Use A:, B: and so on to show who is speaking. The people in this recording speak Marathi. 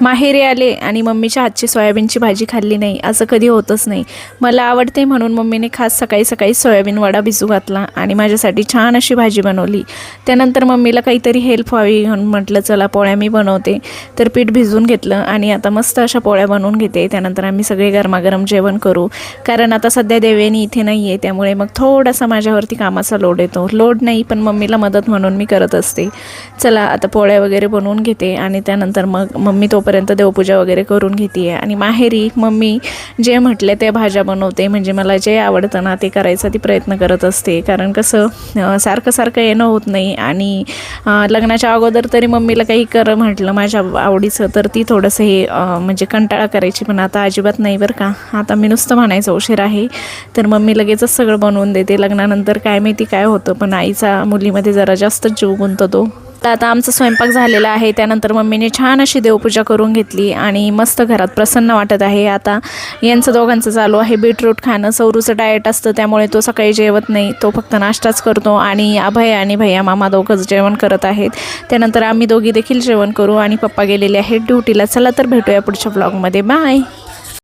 A: माहेरी आले आणि मम्मीच्या हातची सोयाबीनची भाजी खाल्ली नाही असं कधी होतच नाही. मला आवडते म्हणून मम्मीने खास सकाळी सकाळी सोयाबीन वडा भिजू घातला आणि माझ्यासाठी छान अशी भाजी बनवली. त्यानंतर मम्मीला काहीतरी हेल्प व्हावी म्हणून म्हटलं चला पोळ्या मी बनवते. तर पीठ भिजवून घेतलं आणि आता मस्त अशा पोळ्या बनवून घेते. त्यानंतर आम्ही सगळे गरमागरम जेवण करू, कारण आता सध्या देवेनी इथे नाही आहे, त्यामुळे मग थोडासा माझ्यावरती कामाचा लोड येतो. लोड नाही पण मम्मीला मदत म्हणून मी करत असते. चला आता पोळ्या वगैरे बनवून घेते आणि त्यानंतर मग मम्मी तोपर्यंत देवपूजा वगैरे करून घेते. आणि माहेरी मम्मी जे म्हटले ते भाज्या बनवते, म्हणजे मला जे आवडतं ना ते करायचा ती प्रयत्न करत असते. कारण कसं सारखं सारखं येणं होत नाही. आणि लग्नाच्या अगोदर तरी मम्मीला काही कर म्हटलं माझ्या आवडीचं तर ती थोडंसं हे म्हणजे कंटाळा करायची, पण आता अजिबात नाही बरं का. आता मी नुसतं म्हणायचं उशीर आहे तर मम्मी लगेचच सगळं बनवून देते. लग्नानंतर काय माहिती काय होतं, पण आईचा मुलीमध्ये जरा जास्त जीव गुंततो. आता आमचा स्वयंपाक झालेला आहे. त्यानंतर मम्मीने छान अशी देवपूजा करून घेतली आणि मस्त घरात प्रसन्न वाटत आहे. आता यांचं दोघांचं चालू आहे बीटरूट खाणं. सौरूचं डाएट असतं त्यामुळे तो सकाळी जेवत नाही, तो फक्त नाश्ताच करतो. आणि अभय आणि भैया मामा दोघंच जेवण करत आहेत. त्यानंतर आम्ही दोघी देखील जेवण करू आणि पप्पा गेलेले आहेत ड्युटीला. चला तर भेटूया पुढच्या ब्लॉगमध्ये. बाय.